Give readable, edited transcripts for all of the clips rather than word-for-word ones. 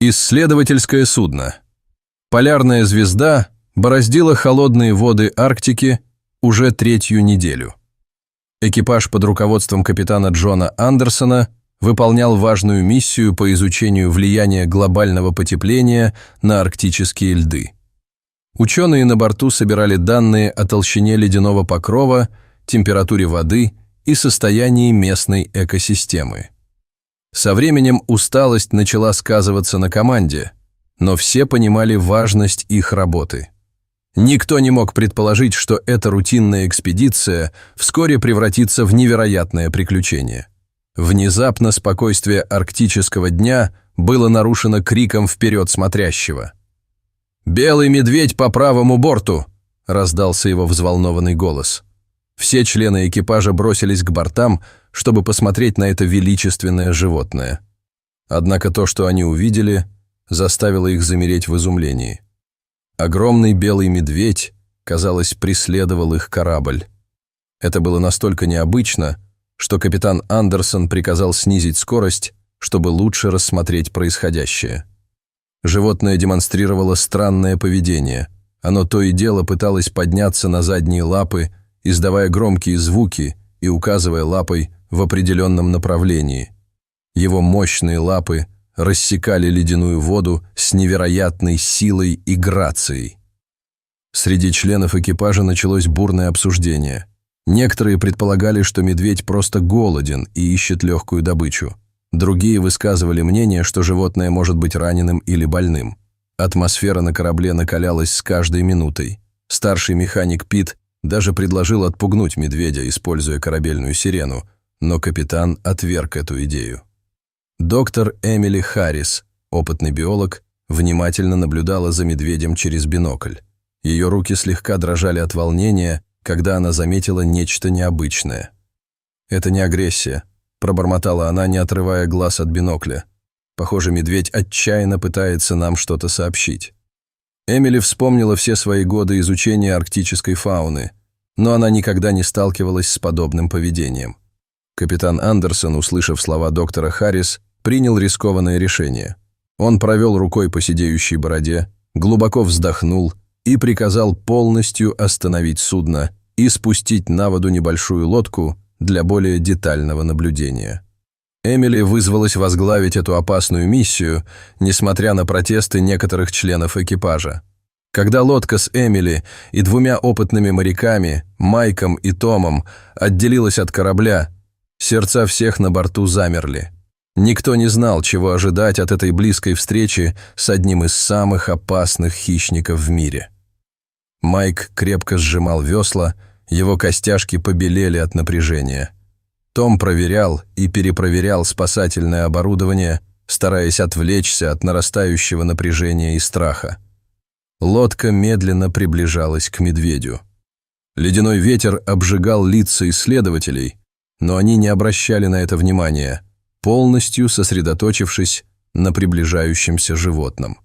Исследовательское судно. Полярная звезда бороздила холодные воды Арктики уже третью неделю. Экипаж под руководством капитана Джона Андерсона выполнял важную миссию по изучению влияния глобального потепления на арктические льды. Ученые на борту собирали данные о толщине ледяного покрова, температуре воды и состоянии местной экосистемы. Со временем усталость начала сказываться на команде, но все понимали важность их работы. Никто не мог предположить, что эта рутинная экспедиция вскоре превратится в невероятное приключение. Внезапно спокойствие арктического дня было нарушено криком вперед смотрящего. «Белый медведь по правому борту!» – раздался его взволнованный голос. Все члены экипажа бросились к бортам, чтобы посмотреть на это величественное животное. Однако то, что они увидели, заставило их замереть в изумлении. Огромный белый медведь, казалось, преследовал их корабль. Это было настолько необычно, что капитан Андерсон приказал снизить скорость, чтобы лучше рассмотреть происходящее. Животное демонстрировало странное поведение. Оно то и дело пыталось подняться на задние лапы, издавая громкие звуки и указывая лапой в определенном направлении. Его мощные лапы рассекали ледяную воду с невероятной силой и грацией. Среди членов экипажа началось бурное обсуждение. Некоторые предполагали, что медведь просто голоден и ищет легкую добычу. Другие высказывали мнение, что животное может быть раненым или больным. Атмосфера на корабле накалялась с каждой минутой. Старший механик Пит даже предложил отпугнуть медведя, используя корабельную сирену, но капитан отверг эту идею. Доктор Эмили Харрис, опытный биолог, внимательно наблюдала за медведем через бинокль. Ее руки слегка дрожали от волнения, когда она заметила нечто необычное. «Это не агрессия», – пробормотала она, не отрывая глаз от бинокля. «Похоже, медведь отчаянно пытается нам что-то сообщить». Эмили вспомнила все свои годы изучения арктической фауны, но она никогда не сталкивалась с подобным поведением. Капитан Андерсон, услышав слова доктора Харрис, принял рискованное решение. Он провел рукой по сидеющей бороде, глубоко вздохнул и приказал полностью остановить судно и спустить на воду небольшую лодку для более детального наблюдения. Эмили вызвалась возглавить эту опасную миссию, несмотря на протесты некоторых членов экипажа. Когда лодка с Эмили и двумя опытными моряками, Майком и Томом, отделилась от корабля, сердца всех на борту замерли. Никто не знал, чего ожидать от этой близкой встречи с одним из самых опасных хищников в мире. Майк крепко сжимал весла, его костяшки побелели от напряжения. Том проверял и перепроверял спасательное оборудование, стараясь отвлечься от нарастающего напряжения и страха. Лодка медленно приближалась к медведю. Ледяной ветер обжигал лица исследователей, но они не обращали на это внимания, полностью сосредоточившись на приближающемся животном.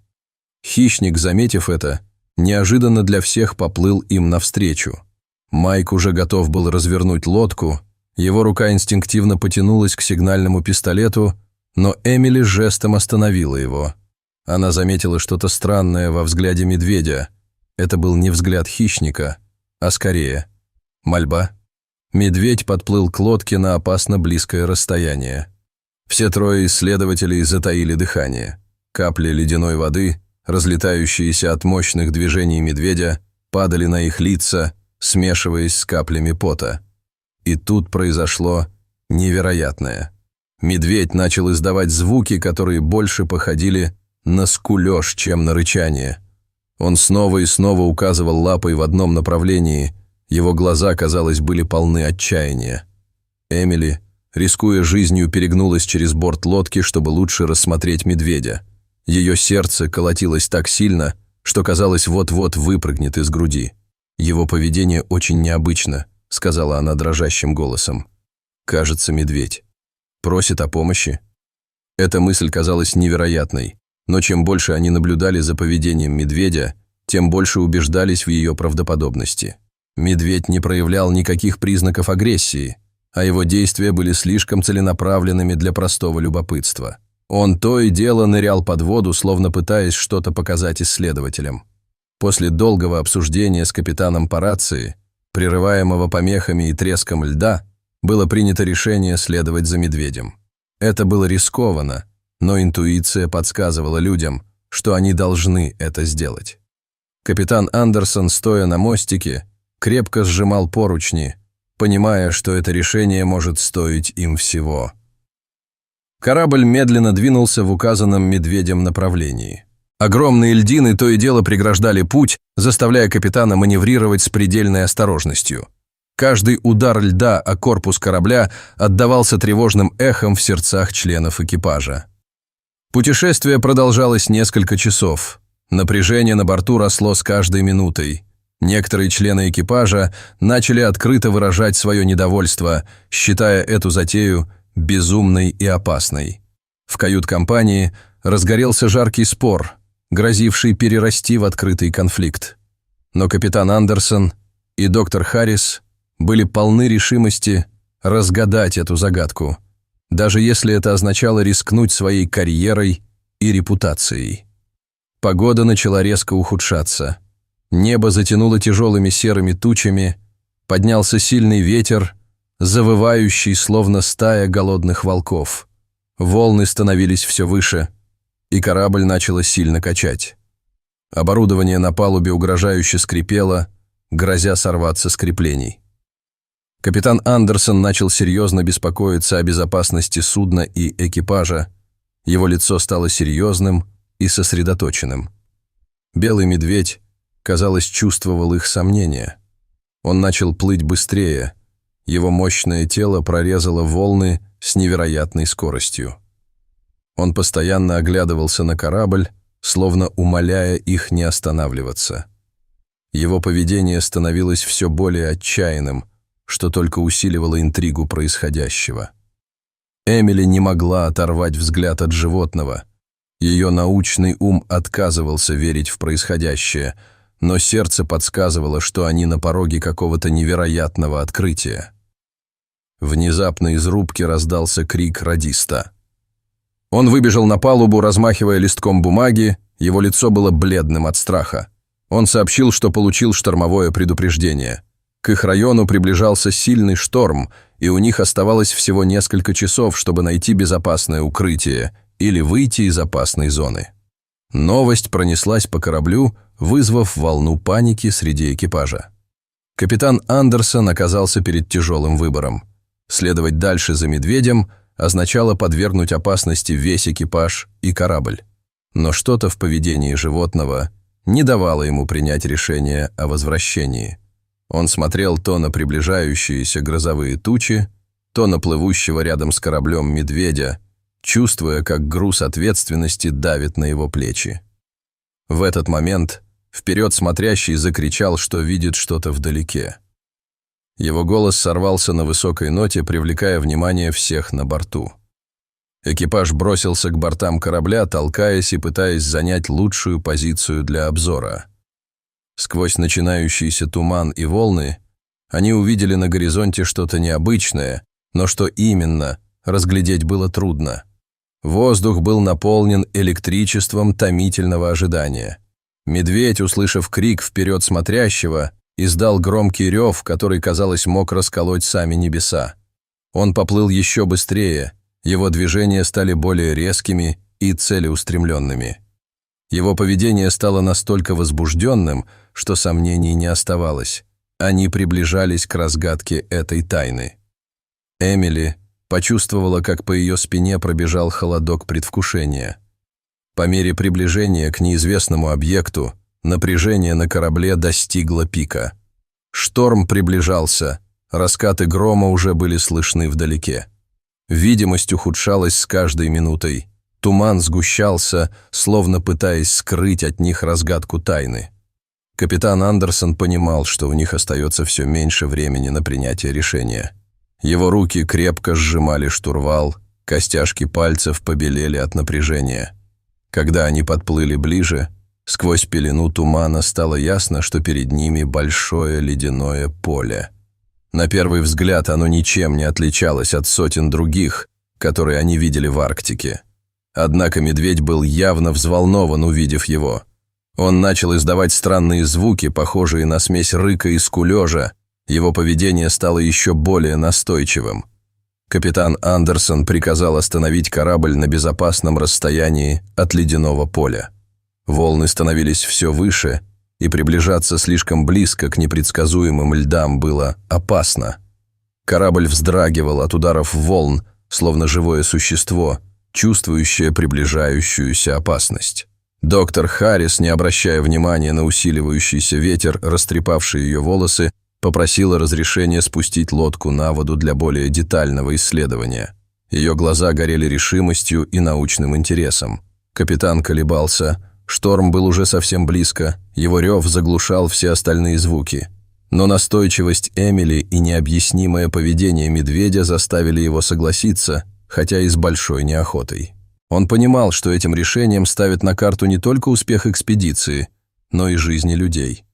Хищник, заметив это, неожиданно для всех поплыл им навстречу. Майк уже готов был развернуть лодку, его рука инстинктивно потянулась к сигнальному пистолету, но Эмили жестом остановила его. Она заметила что-то странное во взгляде медведя. Это был не взгляд хищника, а скорее мольба. Медведь подплыл к лодке на опасно близкое расстояние. Все трое исследователей затаили дыхание. Капли ледяной воды, разлетающиеся от мощных движений медведя, падали на их лица, смешиваясь с каплями пота. И тут произошло невероятное. Медведь начал издавать звуки, которые больше походили на скулёж, чем на рычание. Он снова и снова указывал лапой в одном направлении, его глаза, казалось, были полны отчаяния. Эмили, рискуя жизнью, перегнулась через борт лодки, чтобы лучше рассмотреть медведя. Ее сердце колотилось так сильно, что, казалось, вот-вот выпрыгнет из груди. «Его поведение очень необычно», — сказала она дрожащим голосом. «Кажется, медведь. Просит о помощи». Эта мысль казалась невероятной, но чем больше они наблюдали за поведением медведя, тем больше убеждались в ее правдоподобности. Медведь не проявлял никаких признаков агрессии, а его действия были слишком целенаправленными для простого любопытства. Он то и дело нырял под воду, словно пытаясь что-то показать исследователям. После долгого обсуждения с капитаном по рации, прерываемого помехами и треском льда, было принято решение следовать за медведем. Это было рискованно, но интуиция подсказывала людям, что они должны это сделать. Капитан Андерсон, стоя на мостике, крепко сжимал поручни, понимая, что это решение может стоить им всего. Корабль медленно двинулся в указанном медведем направлении. Огромные льдины то и дело преграждали путь, заставляя капитана маневрировать с предельной осторожностью. Каждый удар льда о корпус корабля отдавался тревожным эхом в сердцах членов экипажа. Путешествие продолжалось несколько часов. Напряжение на борту росло с каждой минутой. Некоторые члены экипажа начали открыто выражать свое недовольство, считая эту затею безумной и опасной. В кают-компании разгорелся жаркий спор, грозивший перерасти в открытый конфликт. Но капитан Андерсон и доктор Харрис были полны решимости разгадать эту загадку, даже если это означало рискнуть своей карьерой и репутацией. Погода начала резко ухудшаться. Небо затянуло тяжелыми серыми тучами, поднялся сильный ветер, завывающий, словно стая голодных волков. Волны становились все выше, и корабль начало сильно качать. Оборудование на палубе угрожающе скрипело, грозя сорваться с креплений. Капитан Андерсон начал серьезно беспокоиться о безопасности судна и экипажа. Его лицо стало серьезным и сосредоточенным. Белый медведь, казалось, чувствовал их сомнения. Он начал плыть быстрее. Его мощное тело прорезало волны с невероятной скоростью. Он постоянно оглядывался на корабль, словно умоляя их не останавливаться. Его поведение становилось все более отчаянным, что только усиливало интригу происходящего. Эмили не могла оторвать взгляд от животного. Ее научный ум отказывался верить в происходящее, но сердце подсказывало, что они на пороге какого-то невероятного открытия. Внезапно из рубки раздался крик радиста. Он выбежал на палубу, размахивая листком бумаги, его лицо было бледным от страха. Он сообщил, что получил штормовое предупреждение. К их району приближался сильный шторм, и у них оставалось всего несколько часов, чтобы найти безопасное укрытие или выйти из опасной зоны. Новость пронеслась по кораблю, вызвав волну паники среди экипажа. Капитан Андерсон оказался перед тяжелым выбором. Следовать дальше за медведем означало подвергнуть опасности весь экипаж и корабль. Но что-то в поведении животного не давало ему принять решение о возвращении. Он смотрел то на приближающиеся грозовые тучи, то на плывущего рядом с кораблем медведя, чувствуя, как груз ответственности давит на его плечи. В этот момент вперед смотрящий закричал, что видит что-то вдалеке. Его голос сорвался на высокой ноте, привлекая внимание всех на борту. Экипаж бросился к бортам корабля, толкаясь и пытаясь занять лучшую позицию для обзора. Сквозь начинающийся туман и волны они увидели на горизонте что-то необычное, но что именно, разглядеть было трудно. Воздух был наполнен электричеством томительного ожидания. Медведь, услышав крик вперед смотрящего, издал громкий рев, который, казалось, мог расколоть сами небеса. Он поплыл еще быстрее, его движения стали более резкими и целеустремленными. Его поведение стало настолько возбужденным, что сомнений не оставалось. Они приближались к разгадке этой тайны. Эмили почувствовала, как по ее спине пробежал холодок предвкушения. По мере приближения к неизвестному объекту напряжение на корабле достигло пика. Шторм приближался, раскаты грома уже были слышны вдалеке. Видимость ухудшалась с каждой минутой. Туман сгущался, словно пытаясь скрыть от них разгадку тайны. Капитан Андерсон понимал, что у них остается все меньше времени на принятие решения. Его руки крепко сжимали штурвал, костяшки пальцев побелели от напряжения. Когда они подплыли ближе, сквозь пелену тумана стало ясно, что перед ними большое ледяное поле. На первый взгляд оно ничем не отличалось от сотен других, которые они видели в Арктике. Однако медведь был явно взволнован, увидев его. Он начал издавать странные звуки, похожие на смесь рыка и скулёжа. Его поведение стало еще более настойчивым. Капитан Андерсон приказал остановить корабль на безопасном расстоянии от ледяного поля. Волны становились все выше, и приближаться слишком близко к непредсказуемым льдам было опасно. Корабль вздрагивал от ударов волн, словно живое существо, чувствующее приближающуюся опасность. Доктор Харрис, не обращая внимания на усиливающийся ветер, растрепавший ее волосы, попросила разрешения спустить лодку на воду для более детального исследования. Ее глаза горели решимостью и научным интересом. Капитан колебался, шторм был уже совсем близко, его рев заглушал все остальные звуки. Но настойчивость Эмили и необъяснимое поведение медведя заставили его согласиться, хотя и с большой неохотой. Он понимал, что этим решением ставит на карту не только успех экспедиции, но и жизни людей.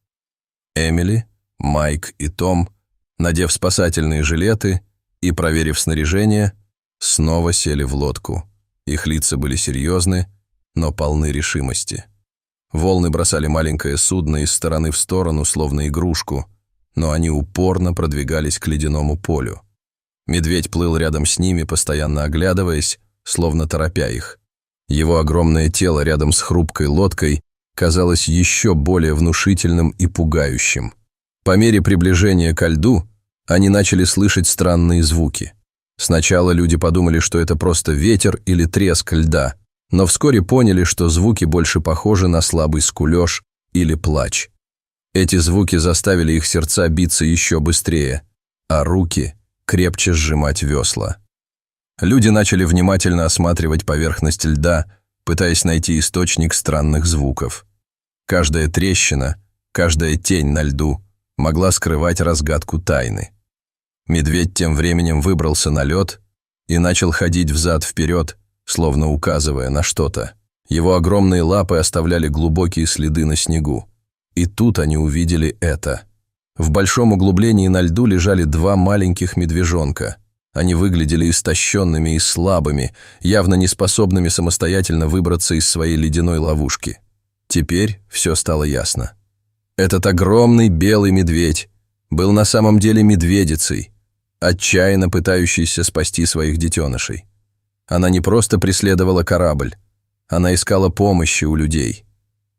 Эмили, Майк и Том, надев спасательные жилеты и проверив снаряжение, снова сели в лодку. Их лица были серьезны, но полны решимости. Волны бросали маленькое судно из стороны в сторону, словно игрушку, но они упорно продвигались к ледяному полю. Медведь плыл рядом с ними, постоянно оглядываясь, словно торопя их. Его огромное тело рядом с хрупкой лодкой казалось еще более внушительным и пугающим. По мере приближения ко льду они начали слышать странные звуки. Сначала люди подумали, что это просто ветер или треск льда, но вскоре поняли, что звуки больше похожи на слабый скулёж или плач. Эти звуки заставили их сердца биться еще быстрее, а руки крепче сжимать весла. Люди начали внимательно осматривать поверхность льда, пытаясь найти источник странных звуков. Каждая трещина, каждая тень на льду могла скрывать разгадку тайны. Медведь тем временем выбрался на лед и начал ходить взад-вперед, словно указывая на что-то. Его огромные лапы оставляли глубокие следы на снегу. И тут они увидели это. В большом углублении на льду лежали два маленьких медвежонка. Они выглядели истощенными и слабыми, явно не способными самостоятельно выбраться из своей ледяной ловушки. Теперь все стало ясно. Этот огромный белый медведь был на самом деле медведицей, отчаянно пытающейся спасти своих детенышей. Она не просто преследовала корабль, она искала помощи у людей.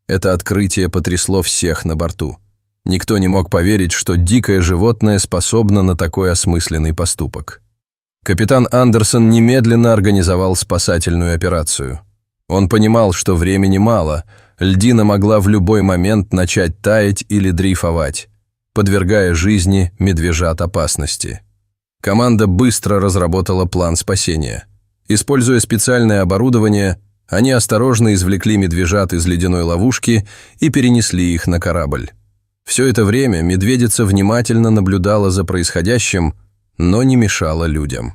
Это открытие потрясло всех на борту. Никто не мог поверить, что дикое животное способно на такой осмысленный поступок. Капитан Андерсон немедленно организовал спасательную операцию. Он понимал, что времени мало, льдина могла в любой момент начать таять или дрейфовать, подвергая жизни медвежат опасности. Команда быстро разработала план спасения. Используя специальное оборудование, они осторожно извлекли медвежат из ледяной ловушки и перенесли их на корабль. Все это время медведица внимательно наблюдала за происходящим, но не мешала людям.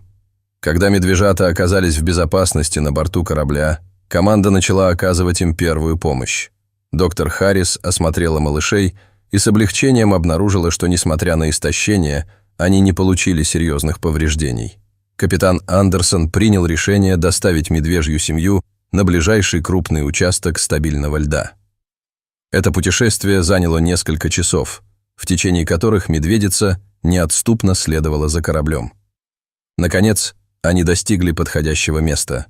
Когда медвежата оказались в безопасности на борту корабля, команда начала оказывать им первую помощь. Доктор Харрис осмотрела малышей и с облегчением обнаружила, что, несмотря на истощение, они не получили серьезных повреждений. Капитан Андерсон принял решение доставить медвежью семью на ближайший крупный участок стабильного льда. Это путешествие заняло несколько часов, в течение которых медведица неотступно следовала за кораблем. Наконец, они достигли подходящего места.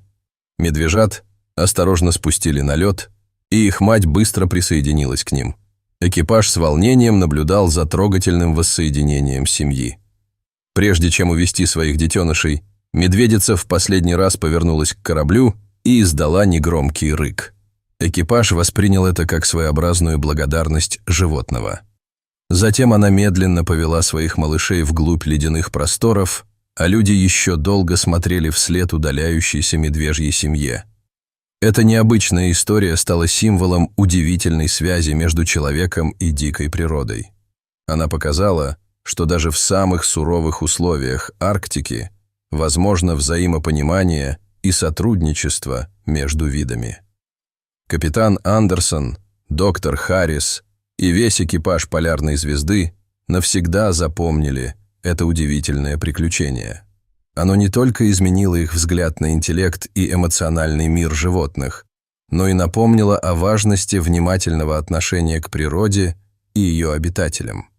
Медвежат осторожно спустили на лед, и их мать быстро присоединилась к ним. Экипаж с волнением наблюдал за трогательным воссоединением семьи. Прежде чем увести своих детенышей, медведица в последний раз повернулась к кораблю и издала негромкий рык. Экипаж воспринял это как своеобразную благодарность животного. Затем она медленно повела своих малышей вглубь ледяных просторов, а люди еще долго смотрели вслед удаляющейся медвежьей семье. Эта необычная история стала символом удивительной связи между человеком и дикой природой. Она показала, что даже в самых суровых условиях Арктики возможно взаимопонимание и сотрудничество между видами. Капитан Андерсон, доктор Харрис и весь экипаж «Полярной звезды» навсегда запомнили это удивительное приключение. Оно не только изменило их взгляд на интеллект и эмоциональный мир животных, но и напомнило о важности внимательного отношения к природе и ее обитателям.